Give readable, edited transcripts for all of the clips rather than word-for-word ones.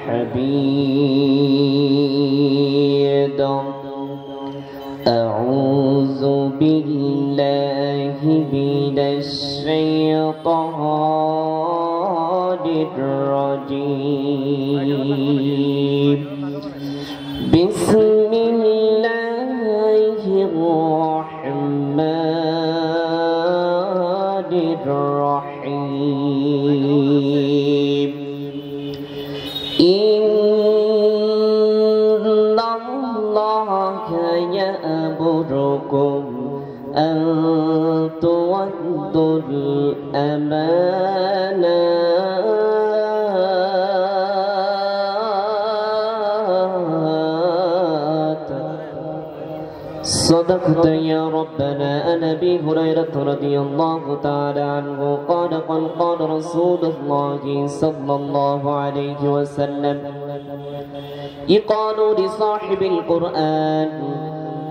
الحميد أعوذ بالله من الشيطان الرجيم بسم الله الرحمن الرحيم إن الله يأمركم أن تؤدوا الأمانات صدقت يا ربنا. عن أبي هريرة رضي الله تعالى عنه قال قال رسول الله صلى الله عليه وسلم يقال لصاحب القرآن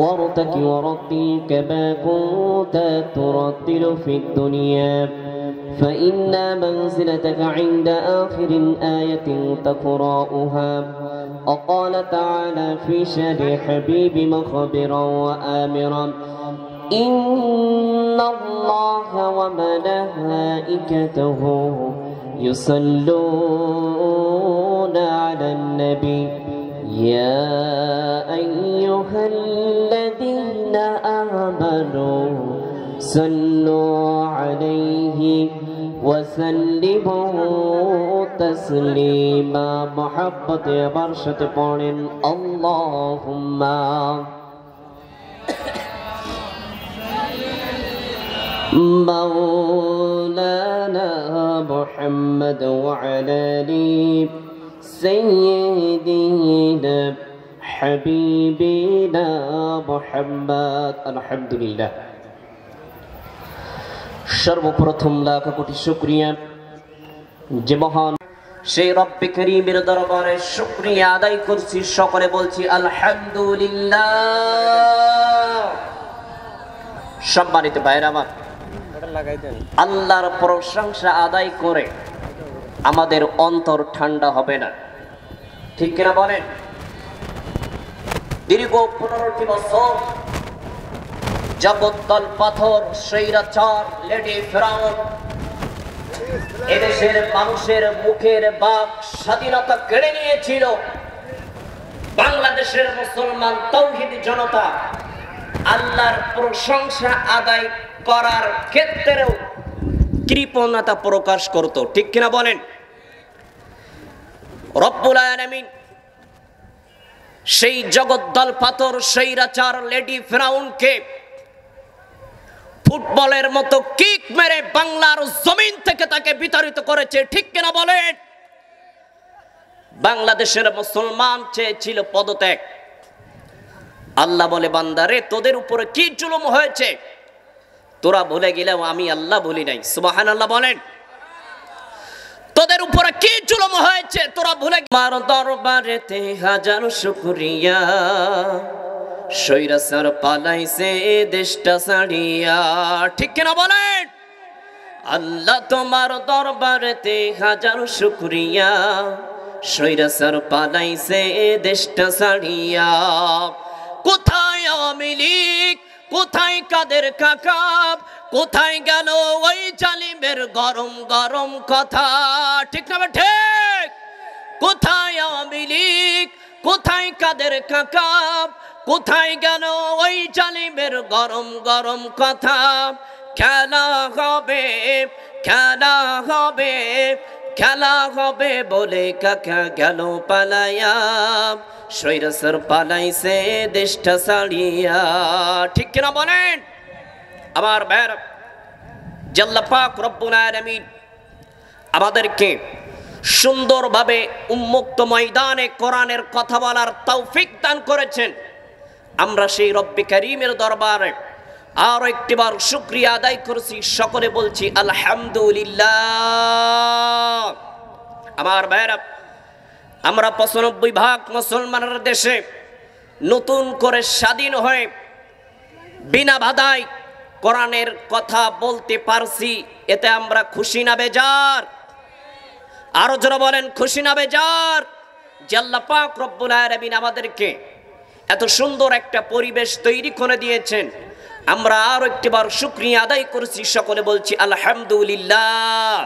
وارتك ورتل كما كنت ترتل في الدنيا فإن منزلتك عند آخر آية تقرأها. وقال تعالى في شأن حبيب مخبرا وآمرا إن الله وملائكته يصلون على النبي يا أيها الذين آمنوا صلوا عليه وسلموا تسليما. محبت برشة قرن اللهم مولانا محمد وعلى آله سيدنا حبيبنا محمد. الحمد لله. সর্বপ্রথম লাখ কোটি শুকরিয়া যে মহান সেই রব্বে করিমের দরবারে শুকরিয়া আদায় করছি, সকলে বলছি আলহামদুলিল্লাহ। সম্মানিত ভাইরা আমার, আল্লাহর প্রশংসা আদায় করে আমাদের অন্তর ঠান্ডা হবে না, ঠিক কিনা বলেন? দীর্ঘ 15টি বছর জগদ্দল পাথর স্বৈরাচার লেডি ফেরাউন এদেশের মানুষের মুখের বাক স্বাধীনতা কেড়ে নিয়েছিল। বাংলাদেশের মুসলমান তাওহীদ জনতা আল্লাহর প্রশংসা আদায় করার ক্ষেত্রেও কৃপণতা প্রকাশ করত, ঠিক কিনা বলেন? রব্বুল আলামিন সেই জগদ্দল পাথর স্বৈরাচার লেডি ফেরাউনকে ফুটবলের মতো কিক মেরে বাংলার জমিন থেকে তাকে বিতাড়িত করেছে, ঠিক কিনা বলেন? বাংলাদেশের মুসলমান চেয়েছিল পদত্যাগ। আল্লাহ বলে, বান্দারে তোদের উপরে কি জুলুম হয়েছে তোরা ভুলে গেলেও আমি আল্লাহ ভুলি নাই। সুবহানাল্লাহ বলেন। তোদের উপরে কি জুলুম হয়েছে তোরা ভুলে মার দরবারেতে হাজার শুকরিয়া স্বৈরাচার পালাইছে দেশটা ছাড়িয়া, ঠিক কিনা বলেন? আল্লাহ তোমার দরবারেতে হাজার শুকরিয়া স্বৈরাচার পালাইছে দেশটা ছাড়িয়া। কোথায় আওয়ামী লীগ, কোথায় কাদের কাকা, কোথায় গেল ওই জালিমের গরম গরম কথা, ঠিক না ঠিক? কোথায় আওয়ামী লীগ, কোথায় কাদের কাকা, কোথায় গেল ওই জালিমের গরম গরম কথা? খেলা হবে, খেলা হবে, খেলা হবে বলে কাকা গেল পালাইয়া, স্বৈরাচার পালাইছে দেশটা ছাড়িয়া, ঠিক কিনা বলেন? আমার ভাইরা, আল্লাহ পাক রব্বুল আলামিন আমাদেরকে সুন্দরভাবে উন্মুক্ত ময়দানে কোরআনের কথা বলার তৌফিক দান করেছেন। আমরা সেই রব্বে কারীমের দরবারে আর একটিবার শুকরিয়া আদায় করছি, সকলে বলছি আলহামদুলিল্লাহ। আমার ভাইরা, আমরা 95 মুসলমানের দেশে নতুন করে স্বাধীন হয়ে বিনা বাধায় কোরআনের কথা বলতে পারছি, এতে আমরা খুশি না বেজার? আরো যারা বলেন খুশি না বেজার যে আল্লাহ পাক রব্বুল আলামিন আমাদেরকে এত সুন্দর একটা পরিবেশ তৈরি করে দিয়েছেন। আমরা আরো একটিবার শুকরিয়া আদায় করছি, সকলে বলছি আলহামদুলিল্লাহ।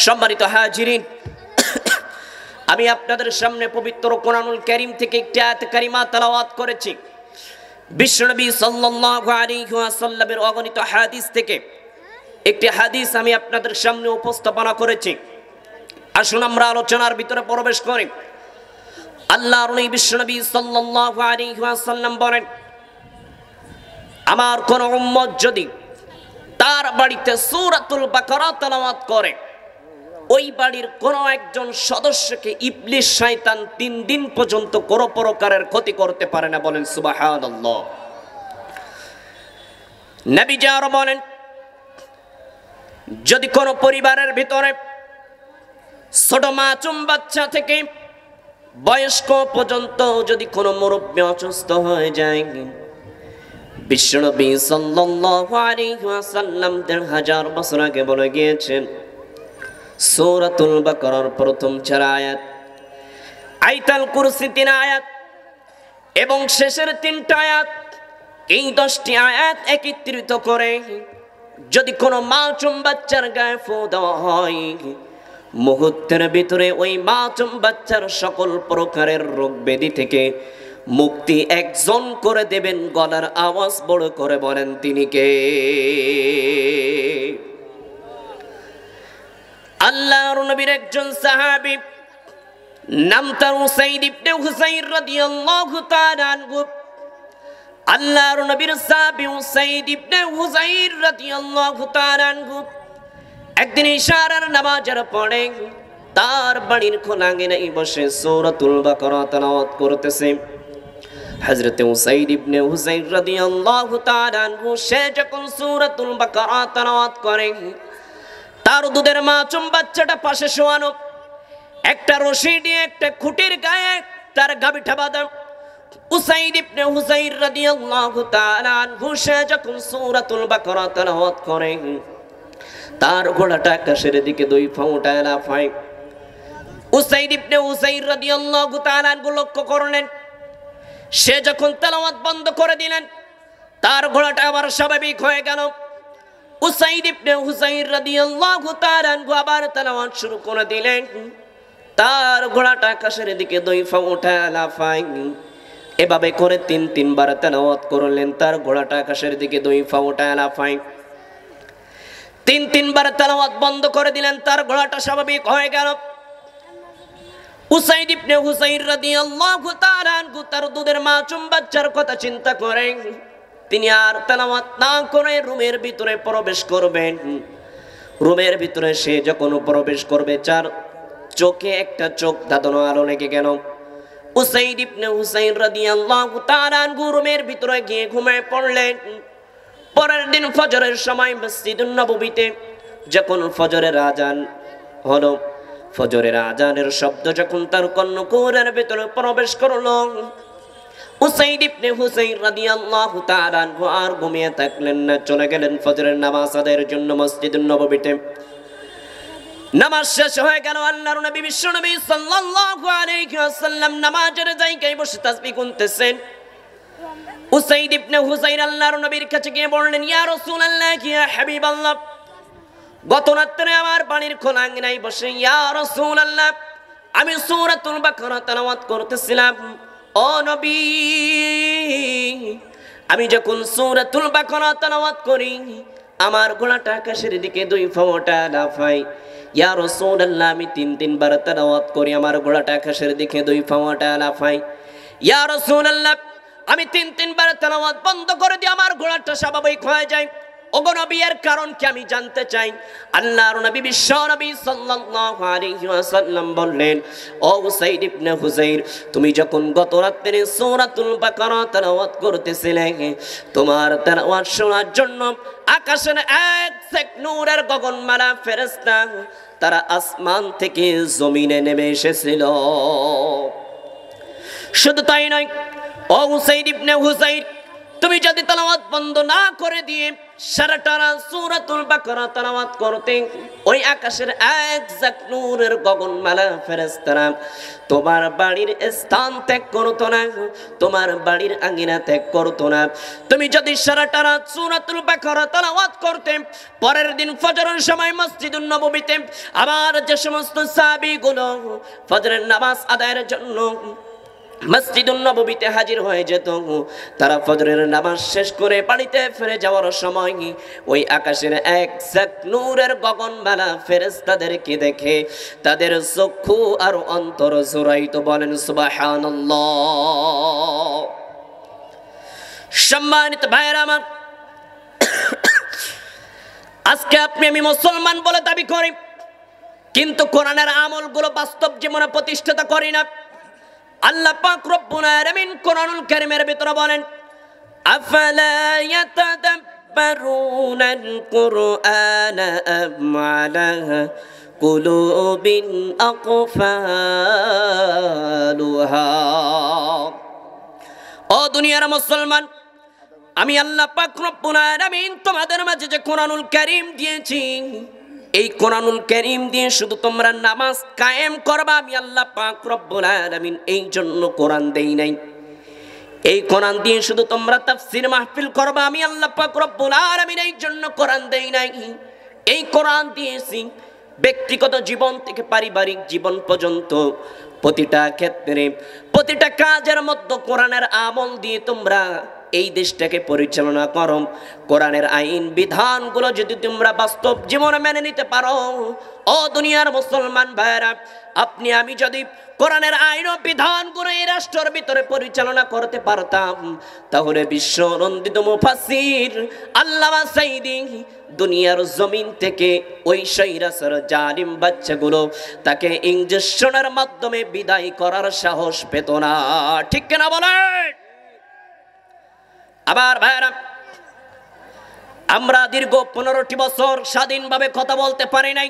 সম্মানিত হাজিরিন, আমি আপনাদের সামনে পবিত্র কোরআনুল কারীম থেকে একটি আয়াত কারিমা তেলাওয়াত করেছি। বিশ্বনবী সাল্লাল্লাহু আলাইহি ওয়াসাল্লামের অগণিত হাদিস থেকে একটি হাদিস আমি আপনাদের সামনে উপস্থাপনা করেছি। আসুন আমরা আলোচনার ভিতরে প্রবেশ করি। আল্লাহর নবী বিশ্বনবী সাল্লাল্লাহু আলাইহি ওয়াসাল্লাম বলেন, আমার কোন উম্মত যদি তার বাড়িতে সূরাতুল বাকারা তেলাওয়াত করে, ওই বাড়ির কোন একজন সদস্যকে ইবলিস শয়তান 3 দিন পর্যন্ত কোনো প্রকারের ক্ষতি করতে পারে না। বলেন সুবহানাল্লাহ। নবীজি আরো বলেন, যদি কোন পরিবারের ভিতরে ছোট মাসুম বাচ্চা থেকে বয়স্ক পর্যন্ত যদি কোনো মুরব্বী অসুস্থ হয়ে যায়, বিশ্বনবী সাল্লাল্লাহু আলাইহি ওয়াসাল্লাম 1000 বছর আগে বলে গিয়েছেন, সূরাতুল বাকারার প্রথম 4 আয়াত, আয়াতুল কুরসি 3 আয়াত এবং শেষের 3টা আয়াত, এই 10টি আয়াত একত্রিত করে যদি কোনো মাসুম বাচ্চার গায়ে ফু দেওয়া হয়, মুহূর্তের ভিতরে ওই মাসুম বাচ্চার সকল প্রকারের রোগ ব্যাধি থেকে মুক্তি একজন করে দেবেন। গলার আওয়াজ বড় করে বলেন তিনি কে? আল্লাহর নবীর একজন সাহাবী, নাম তার উসাইদ ইবনে হুসাইর রাদিয়াল্লাহু তাআলা আনহু। আল্লাহর নবীর সাহাবী উসাইদ ইবনে হুসাইর রাদিয়াল্লাহু তাআলা আনহু একদিন ইশারার নামাজের পড়ে তার বাড়ির খোলা আঙিনায় বসে সূরাতুল বাকারা তেলাওয়াত করতেছে। হযরত উসাইদ ইবনে হুসাইর রাদিয়াল্লাহু তাআলা আনহু সে যখন সূরাতুল বাকারা তেলাওয়াত করে, তার দুধের মাসুম বাচ্চাটা পাশে শোয়ানো, একটা রশি দিয়ে একটা খুঁটির গায়ে তার গাবিটা বাঁধা। উসাইদ ইবনে হুসাইর রাদিয়াল্লাহু তাআলা আনহু সে যখন সূরাতুল বাকারা তেলাওয়াত করে, তার ঘোড়াটা আকাশের দিকে 2 পা উঠায় লাফায়। উসাইদ ইবনে হুসাইর রাদিয়াল্লাহু তাআলা আনহু লক্ষ্য করলেন, সে যখন তেলাওয়াত বন্ধ করে দিলেন, তার ঘোড়াটা আবার স্বাভাবিক হয়ে গেল। উসাইদ ইবনে হুসাইর রাদিয়াল্লাহু তাআলা আনহু আবার তেলাওয়াত শুরু করে দিলেন, তার ঘোড়াটা আকাশের দিকে 2 পা উঠায় লাফায়। এভাবে করে 3 বার তেলাওয়াত করলেন, তার ঘোড়াটা আকাশের দিকে 2 পা উঠায় লাফায়। 3 বার তেলাওয়াত বন্ধ করে দিলেন, তার ঘোড়াটা স্বাভাবিক হয়ে গেল। উসাইদ ইবনে হুসাইর রাদিয়াল্লাহু তাআলা আনহু তার দুধের মাসুম বাচ্চার কথা চিন্তা করেন, তিনি আর তেলাওয়াত না করে রুমের ভিতরে প্রবেশ করবেন। রুমের ভিতরে সে যখন প্রবেশ করবে, চার চোখে একটা চোখ ধাঁধানো আলো লেগে গেল। উসাইদ ইবনে হুসাইর রাদিয়াল্লাহু তাআলা আনহু রুমের ভিতরে গিয়ে ঘুমিয়ে পড়লেন। পরের দিন ফজরের সময় মসজিদুন নববীতে যখন ফজরের আজান হলো, ফজরের আজানের শব্দ যখন তার কর্ণকুহরের ভিতরে প্রবেশ করলো, উসাইদ ইবনে হুসাইর রাদিয়াল্লাহু তাআলা আনহু আর ঘুমিয়ে থাকলেন না, চলে গেলেন ফজরের নামাজ আদায়ের জন্য মসজিদুন নববীতে। নামাজ শেষ হয়ে গেল, আল্লাহর নবী বিশ্বনবী সাল্লাল্লাহু আলাইহি ওয়াসাল্লাম নামাজের জায়গায় বসে তাসবিহ গুনতেছেন। উসাইদ ইবনে হুসাইর আল্লাহর নবীর কাছে গিয়ে বললেন, ইয়া রাসূলুল্লাহ, ইয়া হাবিবাল্লাহ, গত রাতে আমার বাড়ির খোলা আঙিনায় বসে ইয়া রাসূলুল্লাহ আমি সূরাতুল বাকারা তেলাওয়াত করতেছিলাম। ও নবী, আমি যখন সূরাতুল বাকারা তেলাওয়াত করি, আমার ঘোড়াটা আকাশের দিকে 2 পা উঠায় লাফায়। ইয়া রাসূলুল্লাহ, আমি 3 বার তেলাওয়াত করি, আমার ঘোড়াটা আকাশের দিকে 2 পা উঠায় লাফায়। ইয়া রাসূলুল্লাহ, আমি 3 বার তেলাওয়াত বন্ধ করে দিই, আমার ঘোড়াটা স্বাভাবিক হয়ে যায়। ওগো নবী, এর কারণ কি আমি জানতে চাই। আল্লাহর নবী বিশ্ব নবী সাল্লাল্লাহু আলাইহি ওয়াসাল্লাম বললেন, ও উসাইদ ইবনে হুসাইর, তুমি যখন গত রাতে সূরাতুল বাকারা তেলাওয়াত করতেছিলে, তোমার তেলাওয়াত শোনার জন্য আকাশের 1 সেক নূরের গগনমালা ফেরেশতা তারা আসমান থেকে জমিনে নেমে এসেছিল। শুধু তাই নয়, ও উসাইদ ইবনে হুসাইর, তুমি যদি তেলাওয়াত বন্ধ না করে দিয়ে সারাটা রাত সূরাতুল বাকারা তেলাওয়াত করতে, ওই আকাশের একঝাঁক নূরের গগনমালা ফেরেশতারা তোমার বাড়ির স্থান ত্যাগ করতো না, তোমার বাড়ির আঙ্গিনা ত্যাগ করতো না। তুমি যদি সারাটা রাত সূরাতুল বাকারা তেলাওয়াত করতে, পরের দিন ফজরের সময় মসজিদুন নববীতে আবার যে সমস্ত সাহাবীগুলো ফজরের নামাজ আদায়ের জন্য মসজিদুন নববীতে হাজির হয়ে যেত, তারা ফজরের নামাজ শেষ করে বাড়িতে ফিরে যাওয়ার সময় ওই আকাশের একঝাঁক নূরের গগনমালা ফেরেশতাদেরকে দেখে তাদের চক্ষু আর অন্তর জোড়াইতো। বলেন সুবহানাল্লাহ। সম্মানিত ভাইরা আমার, আজকে আপনি আমি মুসলমান বলে দাবি করি, কিন্তু কোরআনের আমলগুলো বাস্তব জীবনে প্রতিষ্ঠিত করি না। আল্লাহ পাক রব্বুল আলামিন কোরআনুল কারীমের ভিতরে বলেন, আফালা ইয়াতাদাব্বারুনাল কুরআনা আম আলা কুলুবিন আকফালুহা। ও দুনিয়ার মুসলমান, আমি আল্লাহ পাক রব্বুল আলামিন তোমাদের মাঝে যে কোরআনুল কারীম দিয়েছি, এই কোরআনুল কারীম দিয়ে শুধু তোমরা নামাজ কায়েম করবা, আমি আল্লাহ পাক রব্বুল আলামিন এই জন্য কোরআন দেই নাই। এই কোরআন দিয়ে শুধু তোমরা তাফসীর মাহফিল করবা, আমি আল্লাহ পাক রব্বুল আলামিন এই জন্য কোরআন দেই নাই। এই কোরআন দিয়েছি ব্যক্তিগত জীবন থেকে পারিবারিক জীবন পর্যন্ত প্রতিটা ক্ষেত্রে প্রতিটা কাজের মধ্যে কোরআনের আমল দিয়ে তোমরা এই দেশটাকে পরিচালনা করো। কোরআনের আইন বিধানগুলো যদি তোমরা বাস্তব জীবনে মেনে নিতে পারো, ও দুনিয়ার মুসলমান ভাইরা, আপনি আমি যদি কোরআনের আইন ও বিধানগুলো এই রাষ্ট্রের ভিতরে পরিচালনা করতে পারতাম, তাহলে বিশ্ব নন্দিত মুফাসসির আল্লামা সাঈদী দুনিয়ার জমিন থেকে ওই শৈরাসের জালিম বাচ্চাগুলো তাকে ইনজেকশনের মাধ্যমে বিদায় করার সাহস পেত না। ঠিক কিনা বলেন? আবার ভাইরা, আমরা দীর্ঘ 15টি বছর স্বাধীনভাবে কথা বলতে পারি নাই।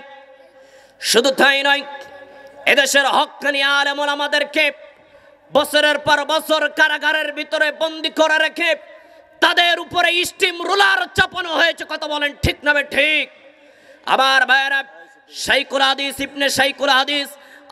শুধু তাই নয়, এদেশের হক্কানি আলেম ওলামাদেরকে বছরের পর বছর কারাগারের ভিতরে বন্দী করে রেখে তাদের উপরে স্টিম রুলার চাপানো হয়েছে। কথা বলেন ঠিক না ঠিক? আবার ভাইরা, শাইখুল হাদিস ইবনে শাইখুল হাদিস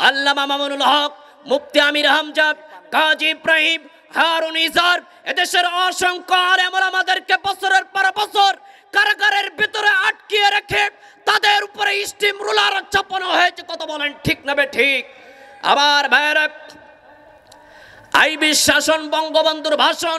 আল্লামা মামুনুল হক, মুফতি আমির হামজা, কাজী ইব্রাহিম, হারুন ইজার, এদেশের অসংখ্য আলেম ওলামাদেরকে বছরের পর বছর কারাগারের ভিতরে আটকিয়ে রেখে তাদের উপরে স্টিম রুলার চাপানো হয়েছে। কথা বলেন ঠিক না ঠিক? আবার ভাইরা, আইবি শাসন, বঙ্গবন্ধুর ভাষণ,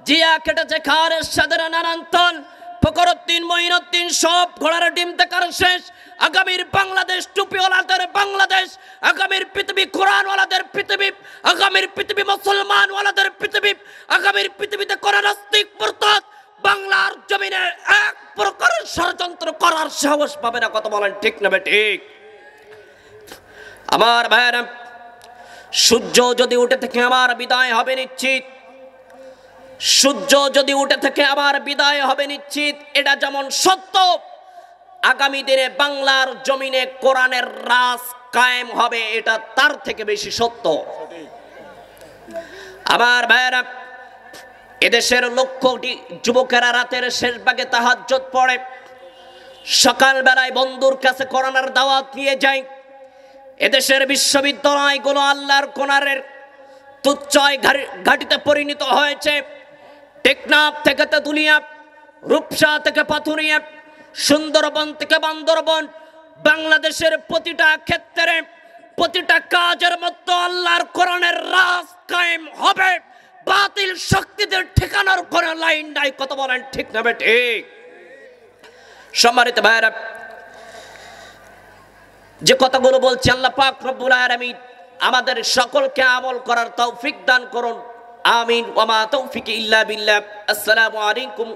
জিয়া কেটেছে খারের সাদের নানান তল, ফখরুদ্দিন, মঈনুদ্দিন সব ঘোড়ার ডিম দেখার শেষ। আগামীর বাংলাদেশ টুপিওয়ালাদের বাংলাদেশ, আগামীর পৃথিবী কোরআনওয়ালাদের পৃথিবী, আগামীর পৃথিবী মুসলমানওয়ালাদের পৃথিবী, আগামীর পৃথিবীতে কোন নাস্তিক মুরতাদ বাংলার জমিনে এক প্রকারের ষড়যন্ত্র করার সাহস পাবে না। কথা বলেন ঠিক না ঠিক? আমার ভাইরা, সূর্য যদি উঠে থেকে আমার বিদায় হবে নিশ্চিত, সূর্য যদি উঠে থেকে আমার বিদায় হবে নিশ্চিত, এটা যেমন সত্য, আগামী দিনে বাংলার জমিনে কোরআনের রাজ কায়েম হবে, এটা তার থেকে বেশি সত্য। আমার ভাইরা, এদেশের লক্ষ কোটি যুবকেরা রাতের শেষ ভাগে তাহাজ্জুদ পড়ে, সকালবেলায় বন্ধুর কাছে কোরআনের দাওয়াত নিয়ে যায়। এদেশের বিশ্ববিদ্যালয়গুলো আল্লাহর কোরআনের তুচ্ছয় ঘাটিতে পরিণত হয়েছে। টেকনাফ থেকে তেতুলিয়া, রূপসা থেকে পাথুরিয়া, সুন্দরবন থেকে বান্দরবন, বাংলাদেশের প্রতিটা ক্ষেত্রে প্রতিটা কাজের মধ্যে আল্লাহর কোরআনের রাজ কায়েম হবে। বাতিল শক্তিদের ঠিকানার কোনো লাইন নাই। কত বলেন ঠিক না ঠিক? সম্মানিত ভাইরা, যে কথাগুলো বলছি আল্লাহ পাক রব্বুল আলামিন আমাদের সকলকে আমল করার তৌফিক দান করুন। আমিন। ওয়া মা তৌফিকি ইল্লা বিল্লাহ। আসসালামু আলাইকুম।